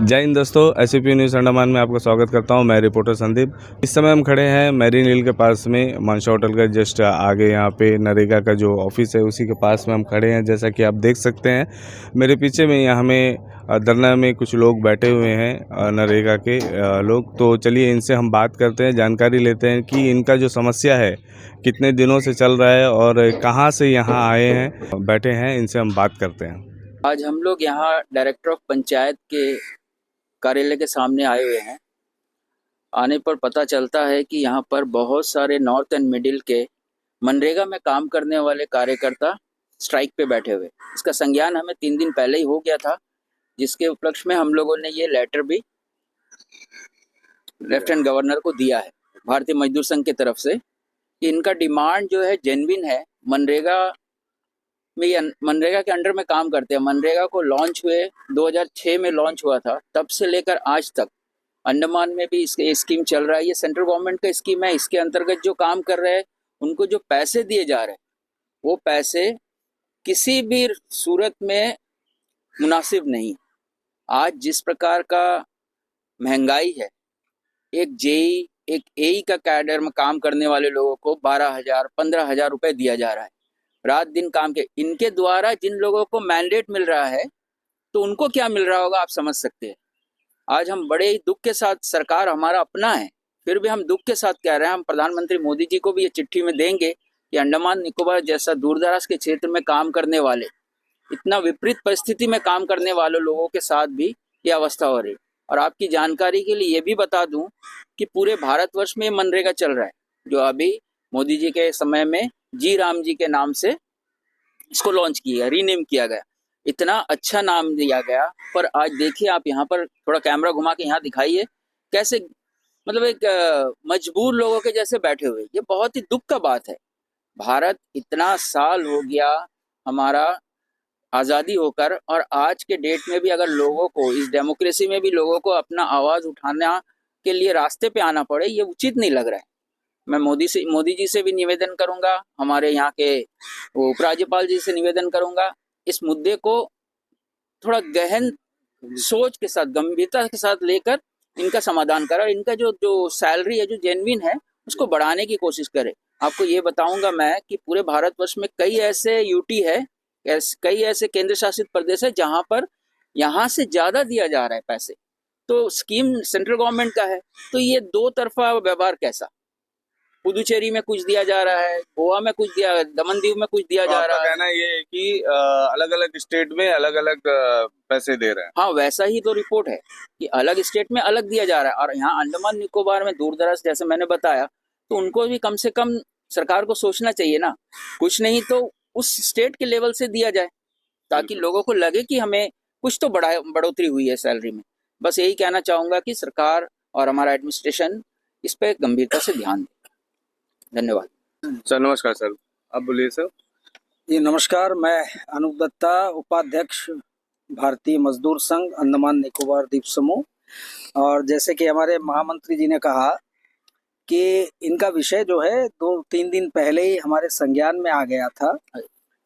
जय हिंद दोस्तों, SP news Andaman में आपका स्वागत करता हूं। मैं रिपोर्टर संदीप। इस समय हम खड़े हैं मैरीन हिल के पास में, मानसा होटल का जस्ट आगे। यहाँ पे नरेगा का जो ऑफिस है उसी के पास में हम खड़े हैं। जैसा कि आप देख सकते हैं मेरे पीछे में, यहाँ में धरना में कुछ लोग बैठे हुए हैं, नरेगा के लोग। तो चलिए इनसे हम बात करते हैं, जानकारी लेते हैं कि इनका जो समस्या है कितने दिनों से चल रहा है और कहाँ से यहाँ आए हैं, बैठे हैं। इनसे हम बात करते हैं। आज हम लोग यहाँ डायरेक्टर ऑफ पंचायत के कार्यालय के सामने आए हुए हैं। आने पर पता चलता है कि यहाँ पर बहुत सारे नॉर्थ एंड मिडिल के मनरेगा में काम करने वाले कार्यकर्ता स्ट्राइक पे बैठे हुए। इसका संज्ञान हमें 3 दिन पहले ही हो गया था, जिसके उपलक्ष्य में हम लोगों ने ये लेटर भी लेफ्टिनेंट गवर्नर को दिया है भारतीय मजदूर संघ की तरफ से कि इनका डिमांड जो है जेन्युइन है। मनरेगा के अंडर में काम करते हैं। मनरेगा को लॉन्च हुए 2006 में लॉन्च हुआ था, तब से लेकर आज तक अंडमान में भी इसके स्कीम चल रहा है। ये सेंट्रल गवर्नमेंट का स्कीम है। इसके अंतर्गत जो काम कर रहे हैं उनको जो पैसे दिए जा रहे हैं वो पैसे किसी भी सूरत में मुनासिब नहीं। आज जिस प्रकार का महंगाई है, एक जेई एक एई का कैडर में काम करने वाले लोगों को 12,000 15,000 रुपए दिया जा रहा है रात दिन काम के। इनके द्वारा जिन लोगों को मैंडेट मिल रहा है तो उनको क्या मिल रहा होगा, आप समझ सकते हैं। आज हम बड़े ही दुख के साथ, सरकार हमारा अपना है फिर भी हम दुख के साथ कह रहे हैं, हम प्रधानमंत्री मोदी जी को भी ये चिट्ठी में देंगे कि अंडमान निकोबार जैसा दूरदराज के क्षेत्र में काम करने वाले, इतना विपरीत परिस्थिति में काम करने वाले लोगों के साथ भी ये अवस्था हो रही। और आपकी जानकारी के लिए ये भी बता दूं कि पूरे भारतवर्ष में मनरेगा चल रहा है, जो अभी मोदी जी के समय में जी राम जी के नाम से इसको लॉन्च किया, रीनेम किया गया। इतना अच्छा नाम दिया गया, पर आज देखिए आप यहाँ पर थोड़ा कैमरा घुमा के यहाँ दिखाइए कैसे, मतलब एक मजबूर लोगों के जैसे बैठे हुए। ये बहुत ही दुख का बात है। भारत इतना साल हो गया हमारा आज़ादी होकर, और आज के डेट में भी अगर लोगों को, इस डेमोक्रेसी में भी लोगों को अपना आवाज़ उठाने के लिए रास्ते पे आना पड़े, ये उचित नहीं लग रहा है। मैं मोदी जी से भी निवेदन करूंगा, हमारे यहाँ के उपराज्यपाल जी से निवेदन करूंगा, इस मुद्दे को थोड़ा गहन सोच के साथ, गंभीरता के साथ लेकर इनका समाधान करें और इनका जो जो सैलरी है जो जेन्युइन है उसको बढ़ाने की कोशिश करें। आपको ये बताऊंगा मैं कि पूरे भारतवर्ष में कई ऐसे यूटी है, कई ऐसे केंद्र शासित प्रदेश है जहां पर यहाँ से ज्यादा दिया जा रहा है पैसे। तो स्कीम सेंट्रल गवर्नमेंट का है, तो ये दो तरफा व्यवहार कैसा। पुदुचेरी में कुछ दिया जा रहा है, गोवा में कुछ दिया, दमन दीव में कुछ दिया जा रहा है। कहना ये है कि अलग अलग स्टेट में अलग अलग पैसे दे रहे हैं। हाँ, वैसा ही तो रिपोर्ट है कि अलग स्टेट में अलग दिया जा रहा है, और यहाँ अंडमान निकोबार में दूर दराज जैसे मैंने बताया, तो उनको भी कम से कम सरकार को सोचना चाहिए ना। कुछ नहीं तो उस स्टेट के लेवल से दिया जाए, ताकि लोगों को लगे कि हमें कुछ तो बढ़ोतरी हुई है सैलरी में। बस यही कहना चाहूंगा कि सरकार और हमारा एडमिनिस्ट्रेशन इस पे गंभीरता से ध्यान दे। धन्यवाद सर। नमस्कार सर, आप बोलिए सर। जी नमस्कार, मैं अनूप दत्ता, उपाध्यक्ष भारतीय मजदूर संघ अंडमान निकोबार द्वीप समूह। और जैसे कि हमारे महामंत्री जी ने कहा कि इनका विषय जो है 2-3 दिन पहले ही हमारे संज्ञान में आ गया था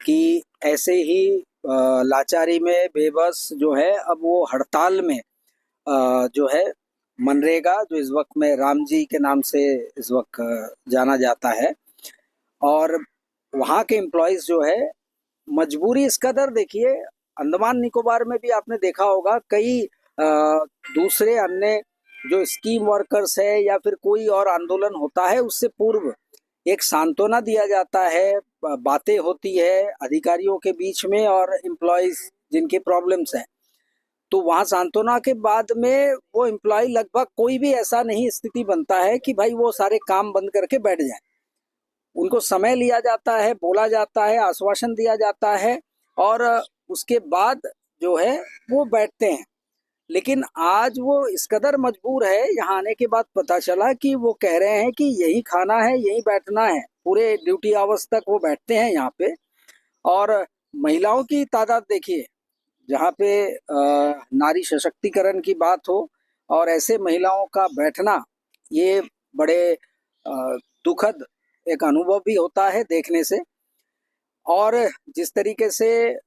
कि ऐसे ही लाचारी में बेबस जो है, अब वो हड़ताल में जो है मनरेगा, जो इस वक्त में राम जी के नाम से इस वक्त जाना जाता है, और वहाँ के एम्प्लॉयज़ जो है मजबूरी इस कदर, देखिए अंडमान निकोबार में भी आपने देखा होगा कई दूसरे अन्य जो स्कीम वर्कर्स है या फिर कोई और आंदोलन होता है, उससे पूर्व एक सांत्वना दिया जाता है, बातें होती है अधिकारियों के बीच में और एम्प्लॉयज़ जिनके प्रॉब्लम्स हैं, तो वहाँ सांत्वना के बाद में वो एम्प्लॉय लगभग कोई भी ऐसा नहीं स्थिति बनता है कि भाई वो सारे काम बंद करके बैठ जाए। उनको समय लिया जाता है, बोला जाता है, आश्वासन दिया जाता है, और उसके बाद जो है वो बैठते हैं। लेकिन आज वो इस कदर मजबूर है, यहाँ आने के बाद पता चला कि वो कह रहे हैं कि यही खाना है, यही बैठना है, पूरे ड्यूटी आवर्स तक वो बैठते हैं यहाँ पे। और महिलाओं की तादाद देखिए, जहाँ पे नारी सशक्तिकरण की बात हो और ऐसे महिलाओं का बैठना, ये बड़े दुखद एक अनुभव भी होता है देखने से। और जिस तरीके से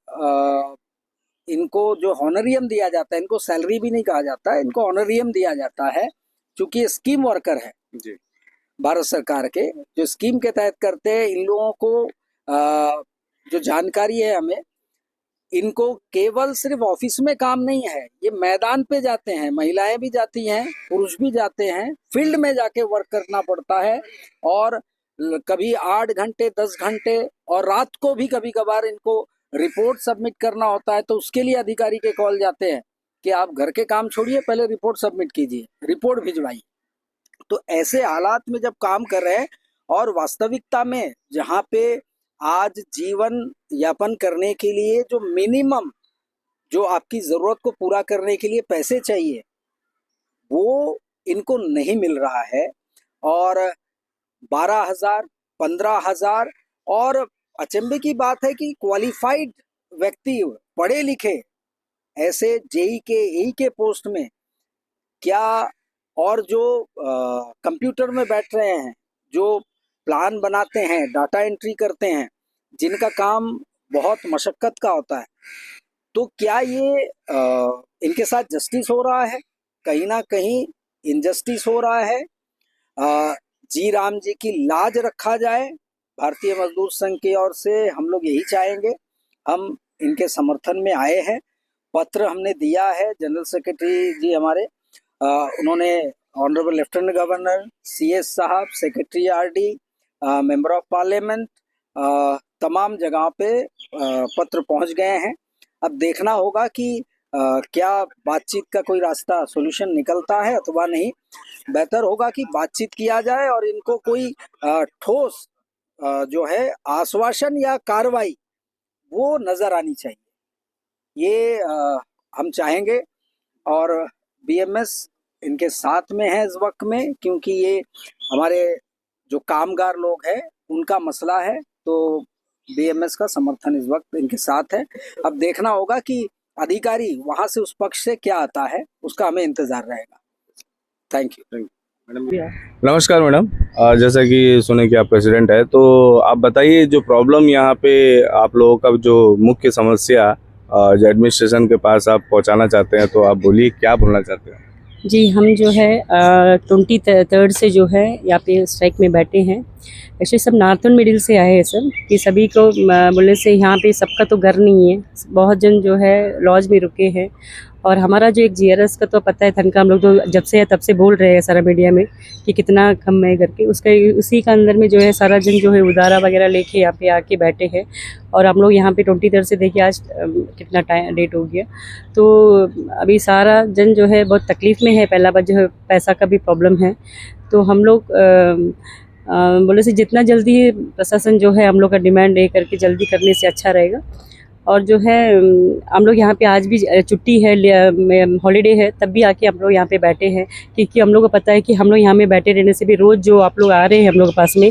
इनको जो हॉनरियम दिया जाता है, इनको सैलरी भी नहीं कहा जाता है, इनको हॉनरियम दिया जाता है, क्योंकि ये स्कीम वर्कर है जी। भारत सरकार के, जो स्कीम के तहत करते हैं। इन लोगों को जो जानकारी है हमें, इनको केवल सिर्फ ऑफिस में काम नहीं है, ये मैदान पे जाते हैं, महिलाएं भी जाती हैं, पुरुष भी जाते हैं, फील्ड में जाके वर्क करना पड़ता है। और कभी 8 घंटे 10 घंटे और रात को भी कभी कभार इनको रिपोर्ट सबमिट करना होता है, तो उसके लिए अधिकारी के कॉल जाते हैं कि आप घर के काम छोड़िए, पहले रिपोर्ट सबमिट कीजिए, रिपोर्ट भिजवाइए। तो ऐसे हालात में जब काम कर रहे हैं और वास्तविकता में जहाँ पे आज जीवन यापन करने के लिए जो मिनिमम, जो आपकी ज़रूरत को पूरा करने के लिए पैसे चाहिए, वो इनको नहीं मिल रहा है। और 12,000, 15,000, और अचंभे की बात है कि क्वालिफाइड व्यक्ति, पढ़े लिखे, ऐसे जेई के एई के पोस्ट में क्या, और जो कंप्यूटर में बैठ रहे हैं, जो प्लान बनाते हैं, डाटा एंट्री करते हैं, जिनका काम बहुत मशक्कत का होता है, तो क्या ये इनके साथ जस्टिस हो रहा है? कहीं ना कहीं इनजस्टिस हो रहा है। जी राम जी की लाज रखा जाए। भारतीय मजदूर संघ की ओर से हम लोग यही चाहेंगे। हम इनके समर्थन में आए हैं, पत्र हमने दिया है। जनरल सेक्रेटरी जी हमारे, उन्होंने ऑनरेबल लेफ्टिनेंट गवर्नर, सीएस साहब, secretary RD, member of parliament, तमाम जगह पे पत्र पहुंच गए हैं। अब देखना होगा कि क्या बातचीत का कोई रास्ता, सॉल्यूशन निकलता है अथवा नहीं। बेहतर होगा कि बातचीत किया जाए और इनको कोई ठोस जो है आश्वासन या कार्रवाई वो नजर आनी चाहिए, ये हम चाहेंगे। और बीएमएस इनके साथ में है इस वक्त में, क्योंकि ये हमारे जो कामगार लोग हैं उनका मसला है, तो बीएमएस का समर्थन इस वक्त इनके साथ है। अब देखना होगा कि अधिकारी वहां से उस पक्ष से क्या आता है, उसका हमें इंतजार रहेगा। Thank you. नमस्कार मैडम, जैसा कि सुने कि आप प्रेसिडेंट है, तो आप बताइए जो प्रॉब्लम यहाँ पे आप लोगों का जो मुख्य समस्या जो एडमिनिस्ट्रेशन के पास आप पहुँचाना चाहते हैं, तो आप बोलिए क्या बोलना चाहते हैं। जी, हम जो है 23 से जो है यहाँ पे स्ट्राइक में बैठे हैं। एक्चुअली सब नॉर्थन मिडिल से आए हैं सर, कि सभी को बोलने से यहाँ पे सबका तो घर नहीं है, बहुत जन जो है लॉज में रुके हैं। और हमारा जो एक जीआरएस का तो पता है तनख्वाह, हम लोग तो जब से है तब से बोल रहे हैं सारा मीडिया में कि कितना कम है करके, उसका उसी का अंदर में जो है सारा जन जो है उधारा वगैरह लेके यहाँ पे आके बैठे हैं। और हम लोग यहाँ पे 23 से देखिए आज कितना टाइम डेट हो गया, तो अभी सारा जन जो है बहुत तकलीफ़ में है। पहला बात जो है पैसा का भी प्रॉब्लम है, तो हम लोग बोले से जितना जल्दी प्रशासन जो है हम लोग का डिमांड ये करके जल्दी करने से अच्छा रहेगा। और जो है हम लोग यहाँ पे आज भी छुट्टी है, हॉलीडे है, तब भी आके हम लोग यहाँ पे बैठे हैं, क्योंकि हम लोग को पता है कि हम लोग यहाँ में बैठे रहने से भी रोज़ जो आप लोग आ रहे हैं हम लोग के पास में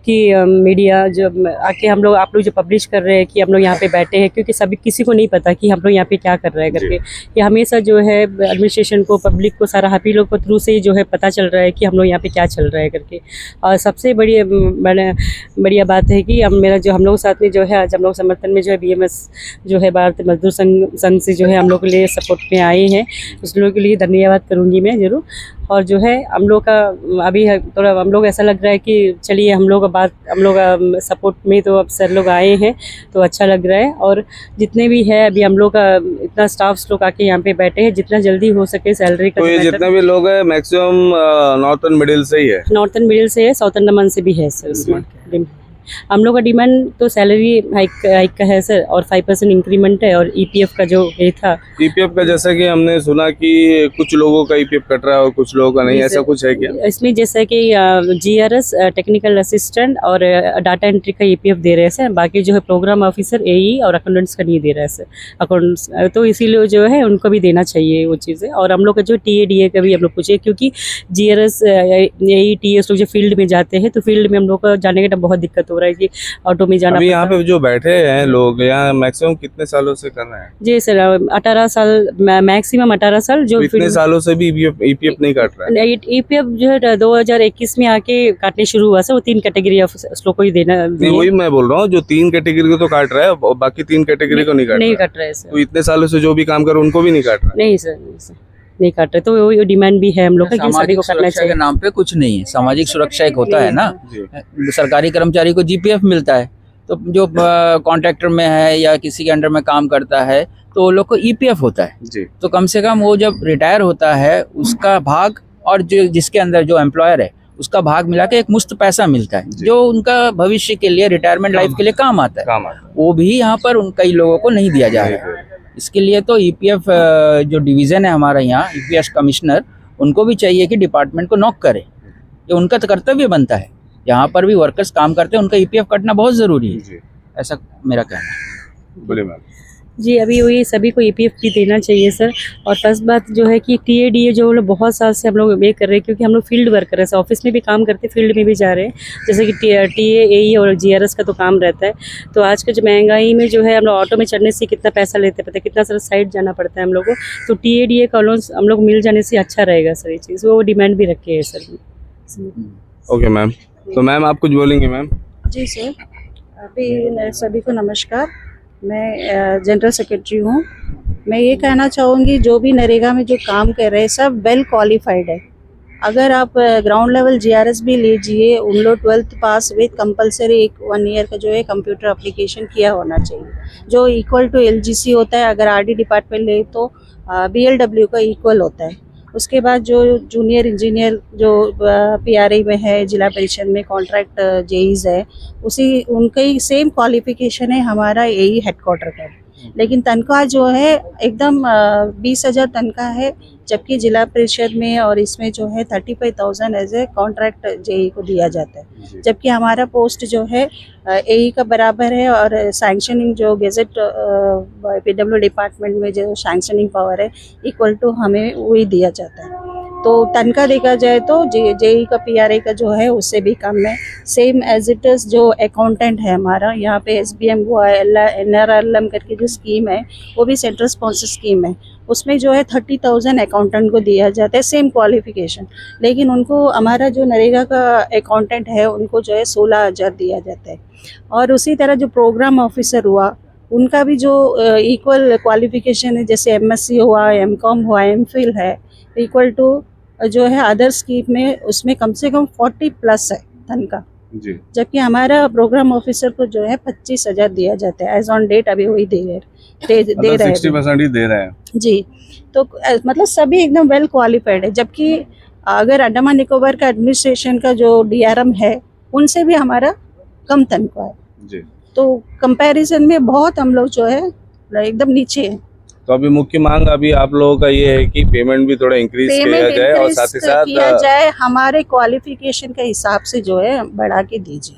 कि मीडिया जब आके हम लोग आप लोग जो पब्लिश कर रहे हैं कि हम लोग यहाँ पे बैठे हैं, क्योंकि सभी किसी को नहीं पता कि हम लोग यहाँ पे क्या कर रहे हैं करके। ये हमेशा जो है एडमिनिस्ट्रेशन को, पब्लिक को, सारा आप ही लोग को थ्रू से ही जो है पता चल रहा है कि हम लोग यहाँ पे क्या चल रहा है करके। और सबसे बढ़िया बात है कि मेरा जो हम लोग साथ में जो है आज हम लोग समर्थन में जो है बीएमएस जो है भारतीय मजदूर संघ से जो है हम लोग के लिए सपोर्ट में आए हैं, उस लोगों के लिए धन्यवाद करूँगी मैं ज़रूर। और जो है हम लोग का अभी थोड़ा हम लोग ऐसा लग रहा है कि चलिए हम लोग सपोर्ट में तो अब सर लोग आए हैं तो अच्छा लग रहा है। और जितने भी है अभी हम लोग का इतना स्टाफ लोग आके यहाँ पे बैठे हैं, जितना जल्दी हो सके सैलरी का, तो ये जितने भी लोग हैं मैक्सिमम नॉर्थन मिडिल से ही है। नॉर्थन मिडिल से है, साउथ अंडमान से भी है सर। उसमें हम लोग का डिमांड तो सैलरी हाइक का है सर, और 5% इंक्रीमेंट है, और ईपीएफ का जो ये था, ईपीएफ का जैसा कि हमने सुना कि कुछ लोगों का ईपीएफ कट रहा है और कुछ लोगों का नहीं, ऐसा कुछ है क्या? इसमें जैसा कि जीआरएस, टेक्निकल असिस्टेंट और डाटा एंट्री का ईपीएफ दे रहे हैं सर, बाकी जो है प्रोग्राम ऑफिसर, एई और अकाउंटेंट्स का नहीं दे रहा है सर, अकाउंट्स। तो इसीलिए जो है उनको भी देना चाहिए वो चीज़ें। और हम लोग का जो टीएडीए का भी हम लोग पूछे, क्योंकि जीआरएस, एई, टीएस लोग जो फील्ड में जाते हैं तो फील्ड में हम लोग को जाने का बहुत दिक्कत हो हो रहा है कि ऑटो में जाना अभी यहाँ पड़ता है। पे जो बैठे हैं लोग यहाँ मैक्सिमम कितने सालों से कर रहे हैं? जी सर, 18 साल, मैक्सिमम 18 साल जो तो इतने सालों से भी ईपीएफ नहीं काट रहा है? ईपीएफ जो है 2021 में आके काटने शुरू हुआ सर, वो 3 कैटेगरी ऑफ लोग को ही देना नहीं, वही मैं बोल रहा हूँ, जो 3 कैटेगरी को तो काट रहा है और बाकी 3 कैटेगरी को नहीं काट नहीं रहा है। काट रहा है सर। तो इतने सालों से जो भी काम कर उनको भी नहीं काट रहा है? नहीं सर, नहीं सर, नहीं काट रहे। तो वो डिमांड भी है हम लोग का कि सभी सामाजिक को करना सुरक्षा के चाहिए। नाम पे कुछ नहीं है। सामाजिक सुरक्षा एक होता है ना, जी। सरकारी कर्मचारी को जीपीएफ मिलता है, तो जो कॉन्ट्रैक्टर में है या किसी के अंडर में काम करता है तो वो लोग को ईपीएफ होता है। जी। तो कम से कम वो जब रिटायर होता है उसका भाग और जो जिसके अंदर जो एम्प्लॉयर है उसका भाग मिला के एक मुश्त पैसा मिलता है, जी। जो उनका भविष्य के लिए, रिटायरमेंट लाइफ के लिए काम आता है। काम आता है। वो भी यहाँ पर उन कई लोगों को नहीं दिया जा रहा है। इसके लिए तो ईपीएफ जो डिवीज़न है हमारा यहाँ, ईपीएफ कमिश्नर, उनको भी चाहिए कि डिपार्टमेंट को नॉक करे। ये उनका तो कर्तव्य बनता है। यहाँ पर भी वर्कर्स काम करते हैं, उनका ईपीएफ कटना बहुत ज़रूरी है, जी। ऐसा मेरा कहना है। बोले मैम। जी, अभी वही सभी को ईपीएफ भी देना चाहिए सर। और फर्स्ट बात जो है कि टीएडीए जो लोग बहुत साल से हम लोग वे कर रहे हैं, क्योंकि हम लोग फील्ड वर्कर है, ऑफिस में भी काम करते, फील्ड में भी जा रहे हैं, जैसे कि टीएई और जीआरएस का तो काम रहता है। तो आज के जो महंगाई में जो है, हम लोग ऑटो में चढ़ने से कितना पैसा लेते पता है, कितना सारा साइड जाना पड़ता है हम लोग को। तो टीएडीए का लोन हम लोग मिल जाने से अच्छा रहेगा सर। ये चीज़ वो डिमांड भी रखे है सर। ओके मैम, तो मैम आप कुछ बोलेंगे मैम? जी सर, अभी सभी को नमस्कार। मैं जनरल सेक्रेटरी हूँ। मैं ये कहना चाहूँगी, जो भी नरेगा में जो काम कर रहे हैं सब वेल क्वालिफाइड है। अगर आप ग्राउंड लेवल जीआरएस भी लीजिए, उन लोग 12th pass with compulsory 1 year का जो है कंप्यूटर एप्लीकेशन किया होना चाहिए, जो इक्वल टू एलजीसी होता है। अगर आरडी डिपार्टमेंट ले तो बीएलडब्ल्यू का इक्वल होता है। उसके बाद जो जूनियर इंजीनियर जो पीआरआई में है, जिला परिषद में कॉन्ट्रैक्ट जेईज है, उसी उनका ही सेम क्वालिफिकेशन है हमारा एई हेडक्वार्टर का। लेकिन तनख्वाह जो है एकदम 20,000 तनख्वाह है, जबकि जिला परिषद में और इसमें जो है 35,000 एज ए कॉन्ट्रैक्ट जेई को दिया जाता है। जबकि हमारा पोस्ट जो है एई का बराबर है, और सैंक्शनिंग जो गेजेट पीडब्ल्यू डिपार्टमेंट में जो सैंक्शनिंग पावर है इक्वल टू हमें वही दिया जाता है। तो तनख्वाह देखा जाए तो जेई का पीआरआई का जो है उससे भी कम है। सेम एज इट इज़ जो अकाउंटेंट है हमारा यहाँ पे एसबीएम हुआ है, एनआरएलएम करके जो स्कीम है वो भी सेंट्रल स्पॉन्सर स्कीम है, उसमें जो है 30,000 अकाउंटेंट को दिया जाता है, सेम क्वालिफिकेशन। लेकिन उनको हमारा जो नरेगा का अकाउंटेंट है उनको जो है 16,000 दिया जाता है। और उसी तरह जो प्रोग्राम ऑफिसर हुआ उनका भी जो इक्वल क्वालिफिकेशन है, जैसे एमएससी हुआ, एमकॉम हुआ, एमफिल है, इक्वल टू जो है अदर स्कीम में, उसमें कम से कम 40 प्लस है तनख्वाह। जी। जबकि हमारा प्रोग्राम ऑफिसर को जो है 25,000 दिया जाता है एज ऑन डेट। अभी वही दे रहे हैं 60% ही दे रहे हैं। जी। तो मतलब सभी एकदम वेल क्वालिफाइड है। जबकि अगर अंडमान निकोबार का एडमिनिस्ट्रेशन का जो डीआरएम है उनसे भी हमारा कम तनख्वाह है। जी। तो कंपैरिजन में बहुत हम लोग जो है एकदम नीचे है। तो अभी मुख्य मांग अभी आप लोगों का ये है कि पेमेंट भी थोड़ा इंक्रीज किया जाए और साथ ही साथ किया जाए, हमारे क्वालिफिकेशन के हिसाब से जो है बढ़ा के दीजिए,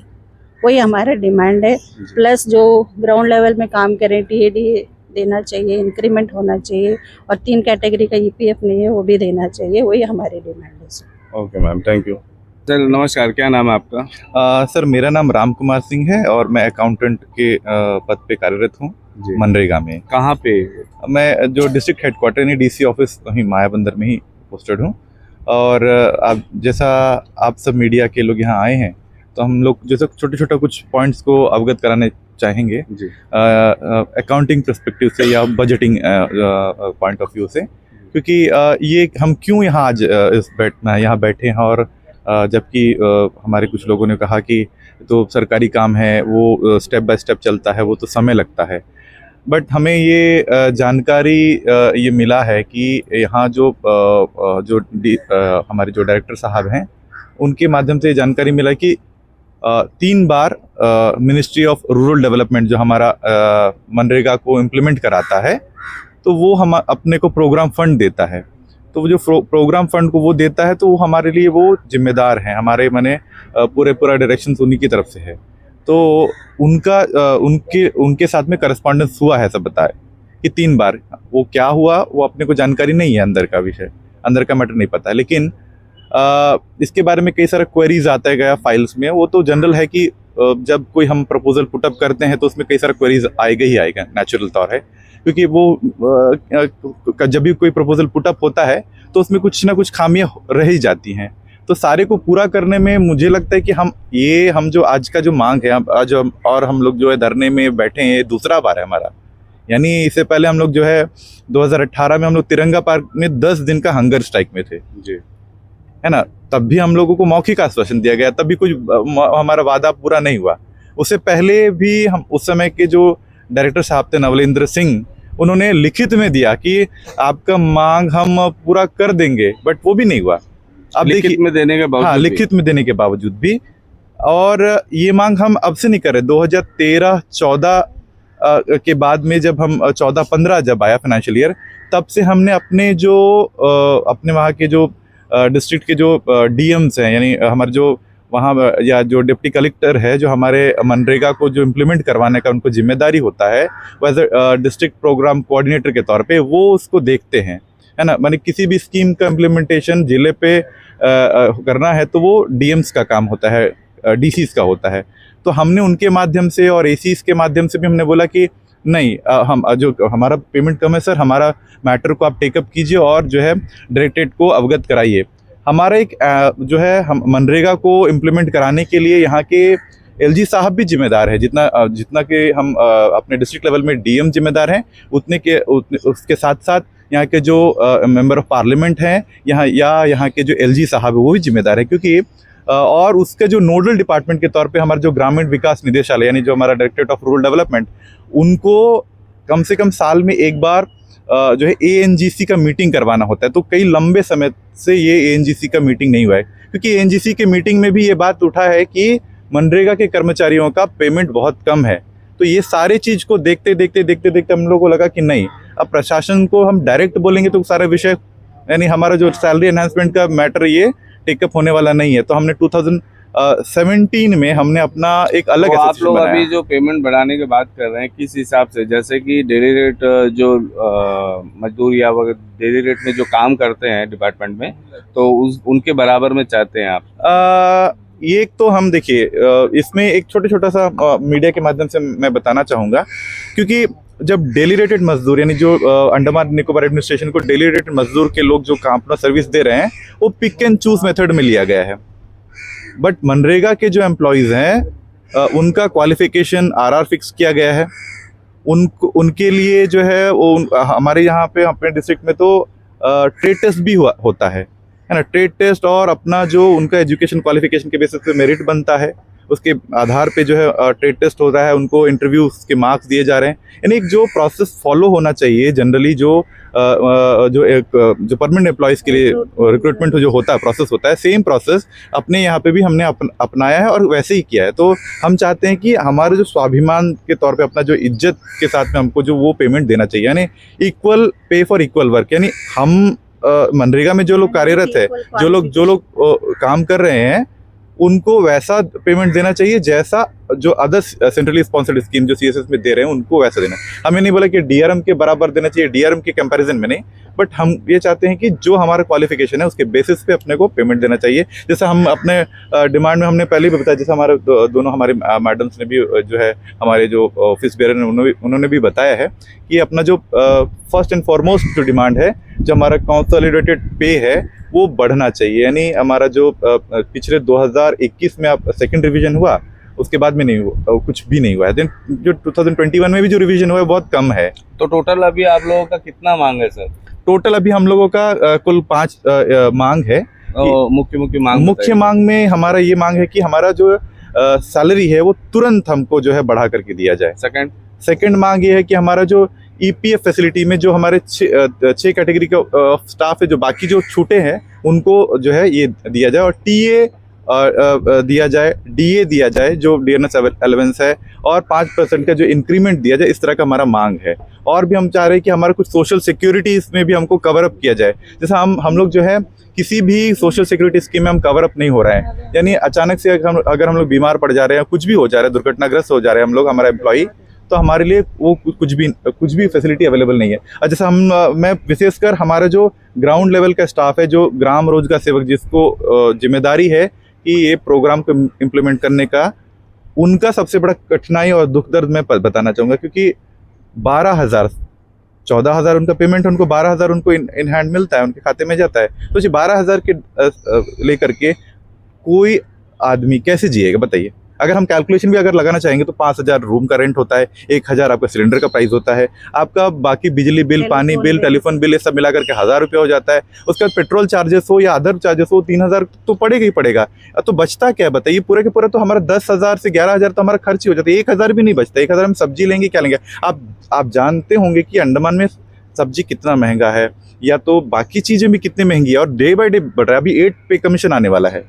वही हमारा डिमांड है। प्लस जो ग्राउंड लेवल में काम करें टीएडी देना चाहिए, इंक्रीमेंट होना चाहिए, और 3 कैटेगरी का ईपीएफ नहीं है वो भी देना चाहिए, वही हमारी डिमांड है sir. Okay ma'am, thank you. Sir नमस्कार, क्या नाम है आपका? सर मेरा नाम राम कुमार सिंह है और मैं अकाउंटेंट के पद पे कार्यरत हूँ मनरेगा में। कहाँ पे? मैं जो डिस्ट्रिक्ट हेडक्वार्टर यानी डीसी ऑफिस वहीं मायाबंदर में ही पोस्टेड हूँ। और अब जैसा आप सब मीडिया के लोग यहाँ आए हैं तो हम लोग जैसे छोटे छोटे कुछ पॉइंट्स को अवगत कराने चाहेंगे अकाउंटिंग पर्सपेक्टिव से या बजटिंग पॉइंट ऑफ व्यू से, क्योंकि ये हम क्यों यहाँ आज यहाँ बैठे हैं। और जबकि हमारे कुछ लोगों ने कहा कि तो सरकारी काम है वो स्टेप बाय स्टेप चलता है, वो तो समय लगता है, बट हमें ये जानकारी ये मिला है कि यहाँ जो हमारे जो डायरेक्टर साहब हैं उनके माध्यम से जानकारी मिला कि 3 बार मिनिस्ट्री ऑफ रूरल डेवलपमेंट जो हमारा मनरेगा को इम्प्लीमेंट कराता है तो वो हम अपने को प्रोग्राम फंड देता है। तो वो जो प्रोग्राम फंड को वो देता है तो वो हमारे लिए वो जिम्मेदार हैं, हमारे माने पूरा डायरेक्शन उन्हीं की तरफ से है। तो उनके साथ में करस्पॉन्डेंस हुआ है, सब बताए कि 3 बार। वो क्या हुआ वो अपने को जानकारी नहीं है, अंदर का विषय, अंदर का मैटर नहीं पता है। लेकिन इसके बारे में कई सारे क्वेरीज आता है गया फाइल्स में। वो तो जनरल है कि जब कोई हम प्रपोजल पुटअप करते हैं तो उसमें कई सारा क्वेरीज आएगा ही आएगा, नेचुरल तौर है, क्योंकि वो जब भी कोई प्रपोजल पुटअप होता है तो उसमें कुछ ना कुछ खामियां रह ही जाती हैं। तो सारे को पूरा करने में मुझे लगता है कि हम जो आज का जो मांग है, आज और हम लोग जो है धरने में बैठे हैं, ये दूसरा बार है हमारा। यानी इससे पहले हम लोग जो है 2018 में हम लोग तिरंगा पार्क में 10 दिन का हंगर स्ट्राइक में थे जी, है ना। तब भी हम लोगों को मौखिक आश्वासन दिया गया, तब भी कुछ हमारा वादा पूरा नहीं हुआ। उससे पहले भी हम उस समय के जो डायरेक्टर साहब थे नवलेंद्र सिंह, उन्होंने लिखित में दिया कि आपका मांग हम पूरा कर देंगे, बट वो भी नहीं हुआ। अब लिखित में देने के बावजूद हाँ, लिखित में देने के बावजूद भी। और ये मांग हम अब से नहीं कर रहे, 2013-14 के बाद में जब हम 14-15 जब आया फाइनेंशियल ईयर, तब से हमने अपने जो अपने वहाँ के जो डिस्ट्रिक्ट के जो डीएम्स हैं, यानी हमारे जो वहाँ या जो डिप्टी कलेक्टर है, जो हमारे मनरेगा को जो इम्प्लीमेंट करवाने का उनको जिम्मेदारी होता है, वो as a district programme coordinator के तौर पे वो उसको देखते हैं, है ना। माने किसी भी स्कीम का इम्प्लीमेंटेशन जिले पे करना है तो वो डीएम्स का काम होता है, डीसीस का होता है। तो हमने उनके माध्यम से और एसीस के माध्यम से भी हमने बोला कि नहीं, हम जो हमारा पेमेंट कम है सर, हमारा मैटर को आप टेकअप कीजिए और जो है डायरेक्टरेट को अवगत कराइए। हमारा एक जो है हम मनरेगा को इम्प्लीमेंट कराने के लिए यहाँ के एलजी साहब भी जिम्मेदार है, जितना कि हम अपने डिस्ट्रिक्ट लेवल में डीएम जिम्मेदार हैं, उसके साथ साथ यहाँ के जो मेंबर ऑफ पार्लियामेंट हैं यहाँ के जो एलजी साहब है वो भी जिम्मेदार है, क्योंकि और उसके जो नोडल डिपार्टमेंट के तौर पे हमारा जो ग्रामीण विकास निदेशालय, यानी जो हमारा डायरेक्टरेट ऑफ रूरल डेवलपमेंट, उनको कम से कम साल में एक बार जो है एएनजीसी का मीटिंग करवाना होता है। तो कई लंबे समय से ये एएनजीसी का मीटिंग नहीं हुआ है, क्योंकि एएनजीसी के मीटिंग में भी ये बात उठा है कि मनरेगा के कर्मचारियों का पेमेंट बहुत कम है। तो ये सारे चीज़ को देखते देखते हम लोगों को लगा कि नहीं, अब प्रशासन को हम डायरेक्ट बोलेंगे तो सारा विषय, यानी हमारा जो सैलरी एनहांसमेंट का मैटर, ये टेकअप होने वाला नहीं है। तो हमने 2017 में हमने अपना एक अलग आप लोग अभी जो पेमेंट बढ़ाने की बात कर रहे हैं, किस हिसाब से? जैसे कि डेली रेट जो मजदूर या डेली रेट में जो काम करते हैं डिपार्टमेंट में, तो उनके बराबर में चाहते हैं आप? ये तो हम देखिए, इसमें एक छोटा सा मीडिया के माध्यम से मैं बताना चाहूँगा, क्योंकि जब डेली रेटेड मजदूर, यानी जो अंडमान निकोबार एडमिनिस्ट्रेशन को डेली रेटेड मजदूर के लोग जो काम अपना सर्विस दे रहे हैं, वो पिक एंड चूज मेथड में लिया गया है। बट मनरेगा के जो एम्प्लॉयज़ हैं, उनका क्वालिफिकेशन आरआर फिक्स किया गया है। उनके लिए जो है वो हमारे यहाँ पे अपने डिस्ट्रिक्ट में तो ट्रेड टेस्ट भी होता है ना। ट्रेड टेस्ट और अपना जो उनका एजुकेशन क्वालिफिकेशन के बेसिस पे मेरिट बनता है, उसके आधार पे जो है ट्रेड टेस्ट हो रहा है, उनको इंटरव्यू के मार्क्स दिए जा रहे हैं। यानी एक जो प्रोसेस फॉलो होना चाहिए जनरली, जो परमानेंट एम्प्लॉयज़ के लिए रिक्रूटमेंट जो होता है, प्रोसेस होता है, सेम प्रोसेस अपने यहाँ पे भी हमने अपनाया है और वैसे ही किया है। तो हम चाहते हैं कि हमारे जो स्वाभिमान के तौर पे, अपना जो इज्जत के साथ में हमको जो वो पेमेंट देना चाहिए, यानी equal pay for equal work. यानी हम मनरेगा में जो लोग कार्यरत है, जो लोग काम कर रहे हैं, उनको वैसा पेमेंट देना चाहिए जैसा जो अदर सेंट्रली स्पॉन्सर्ड स्कीम जो सीएसएस में दे रहे हैं उनको वैसा देना। हमें नहीं बोला कि डीआरएम के बराबर देना चाहिए, डीआरएम के कंपैरिजन में नहीं, बट हम ये चाहते हैं कि जो हमारा क्वालिफिकेशन है उसके बेसिस पे अपने को पेमेंट देना चाहिए। जैसा हम अपने डिमांड में हमने पहले भी बताया, जैसे हमारे दोनों हमारे मैडम्स ने भी जो है, हमारे जो ऑफिस बेयर ने उन्होंने भी बताया है कि अपना जो फर्स्ट एंड फॉरमोस्ट जो डिमांड है, जो हमारा कंसोलिडेटेड पे है, वो बढ़ना चाहिए। यानी हमारा जो पिछले 2021 में आप सेकंड रिवीजन हुआ, उसके बाद में नहीं हुआ, कुछ भी नहीं हुआ है। जो 2021 में भी जो रिवीजन हुआ है बहुत कम है। तो टोटल अभी आप लोगों का कितना मांग है सर? टोटल अभी हम लोगों का कुल 5 मांग है। मुख्य मांग में हमारा ये मांग है कि हमारा जो सैलरी है वो तुरंत हमको जो है बढ़ा करके दिया जाए। सेकंड मांग ये है कि हमारा जो ईपीएफ फैसिलिटी में जो हमारे 6 कैटेगरी के स्टाफ है, जो बाकी जो छूटे हैं, उनको जो है ये दिया जाए, और टीए दिया जाए, डीए दिया जाए जो डीएनएस अलावेंस है, और 5% का जो इंक्रीमेंट दिया जाए। इस तरह का हमारा मांग है। और भी हम चाह रहे हैं कि हमारा कुछ सोशल सिक्योरिटी इसमें भी हमको कवर अप किया जाए। जैसे हम लोग जो है किसी भी सोशल सिक्योरिटी स्कीम में हम कवर अप नहीं हो रहा है। यानी अचानक से अगर हम लोग बीमार पड़ जा रहे हैं, कुछ भी हो जा रहा है, दुर्घटनाग्रस्त हो जा रहे हैं हम लोग, हमारा एम्प्लॉई, तो हमारे लिए वो कुछ भी फैसिलिटी अवेलेबल नहीं है। जैसे मैं विशेषकर हमारा जो ग्राउंड लेवल का स्टाफ है, जो ग्राम रोजगार सेवक, जिसको जिम्मेदारी है कि ये प्रोग्राम को इम्प्लीमेंट करने का, उनका सबसे बड़ा कठिनाई और दुख दर्द मैं बताना चाहूँगा, क्योंकि 12,000 14,000 उनका पेमेंट, उनको 12,000 उनको इन हैंड मिलता है, उनके खाते में जाता है। तो जी 12,000 के लेकर के कोई आदमी कैसे जिएगा बताइए। अगर हम कैलकुलेशन भी अगर लगाना चाहेंगे तो 5,000 रूम का रेंट होता है, 1,000 आपका सिलेंडर का प्राइस होता है, आपका बाकी बिजली बिल, पानी बिल, टेलीफोन बिल, ये सब मिला करके 1,000 रुपये हो जाता है। उसके बाद पेट्रोल चार्जेस हो या अदर चार्जेस हो, 3,000 तो पड़ेगा ही पड़ेगा। तो बचता क्या है बताइए? पूरे के पूरा तो हमारा 10,000 से 11,000 तो हमारा खर्च ही हो जाता है, 1,000 भी नहीं बचता। 1,000 हम सब्जी लेंगे, क्या लेंगे? आप जानते होंगे कि अंडमान में सब्जी कितना महंगा है, या तो बाकी चीज़ें भी कितनी महंगी है, और डे बाई डे बढ़ रहा है। अभी 8 पे कमीशन आने वाला है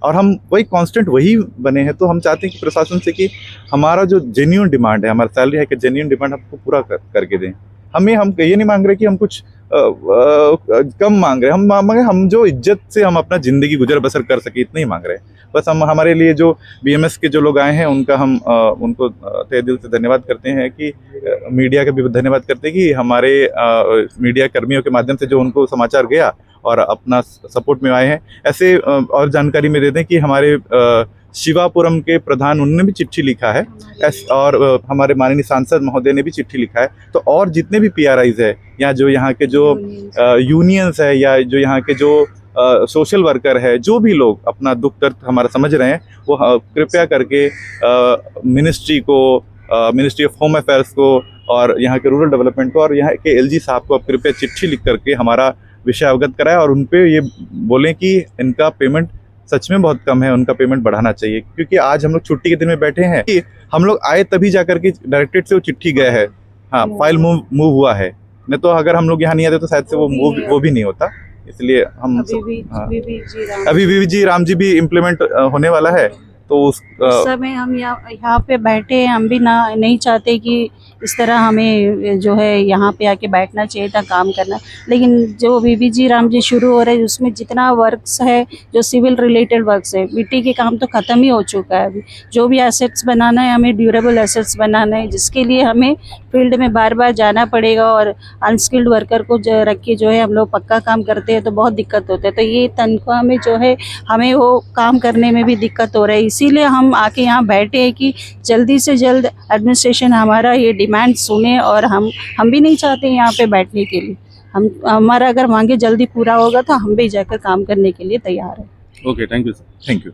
और हम वही कांस्टेंट वही बने हैं। तो हम चाहते हैं कि प्रशासन से कि हमारा जो जेन्युइन डिमांड है, हमारा सैलरी है कि जेन्युइन डिमांड हमको पूरा करके दें। हम ये नहीं मांग रहे कि हम कुछ कम मांग रहे हैं, हम मांग रहे हम जो इज्जत से हम अपना ज़िंदगी गुजर बसर कर सके, इतना ही मांग रहे हैं। बस हम हमारे लिए जो BMS के जो लोग आए हैं उनका हम उनको तहे दिल से धन्यवाद करते हैं, कि मीडिया का भी धन्यवाद करते हैं कि हमारे मीडिया कर्मियों के माध्यम से जो उनको समाचार गया और अपना सपोर्ट में आए हैं। ऐसे और जानकारी में दे दें कि हमारे शिवापुरम के प्रधान, उन्होंने भी चिट्ठी लिखा है, और हमारे माननीय सांसद महोदय ने भी चिट्ठी लिखा है। तो और जितने भी PRIs है, या जो यहाँ के जो यूनियंस है, या जो यहाँ के जो सोशल वर्कर है, जो भी लोग अपना दुख दर्द हमारा समझ रहे हैं, वो कृपया करके मिनिस्ट्री ऑफ होम अफेयर्स को और यहाँ के रूरल डेवलपमेंट को और यहाँ के LG साहब को आप कृपया चिट्ठी लिख करके हमारा विषय अवगत कराएं, और उन पे ये बोलें कि इनका पेमेंट सच में बहुत कम है, उनका पेमेंट बढ़ाना चाहिए। क्योंकि आज हम लोग छुट्टी के दिन में बैठे हैं, कि हम लोग आए तभी जाकर के डायरेक्टेड से वो चिट्ठी गया है, हाँ फाइल मूव हुआ है, नहीं तो अगर हम लोग यहाँ नहीं आते तो शायद से वो भी नहीं होता। इसलिए हम अभी VVG राम जी भी इम्प्लीमेंट होने वाला है, तो उस समय हम यहाँ पे बैठे हैं, हम भी नहीं चाहते कि इस तरह हमें जो है यहाँ पे आके बैठना चाहिए था, काम करना। लेकिन जो VVG राम जी शुरू हो रहे हैं, उसमें जितना वर्क्स है, जो सिविल रिलेटेड वर्क्स है, मिट्टी के काम तो ख़त्म ही हो चुका है। अभी जो भी एसेट्स बनाना है, हमें ड्यूरेबल एसेट्स बनाना है, जिसके लिए हमें फील्ड में बार बार जाना पड़ेगा, और अनस्किल्ड वर्कर को रख के जो है हम लोग पक्का काम करते हैं तो बहुत दिक्कत होता है। तो ये तनख्वाह में जो है हमें वो काम करने में भी दिक्कत हो रही है। इसीलिए हम आके यहाँ बैठे हैं कि जल्दी से जल्द एडमिनिस्ट्रेशन हमारा ये डिमांड सुने, और हम भी नहीं चाहते यहाँ पे बैठने के लिए। हमारा अगर मांगे जल्दी पूरा होगा तो हम भी जाकर काम करने के लिए तैयार हैं। Okay, thank you sir, thank you.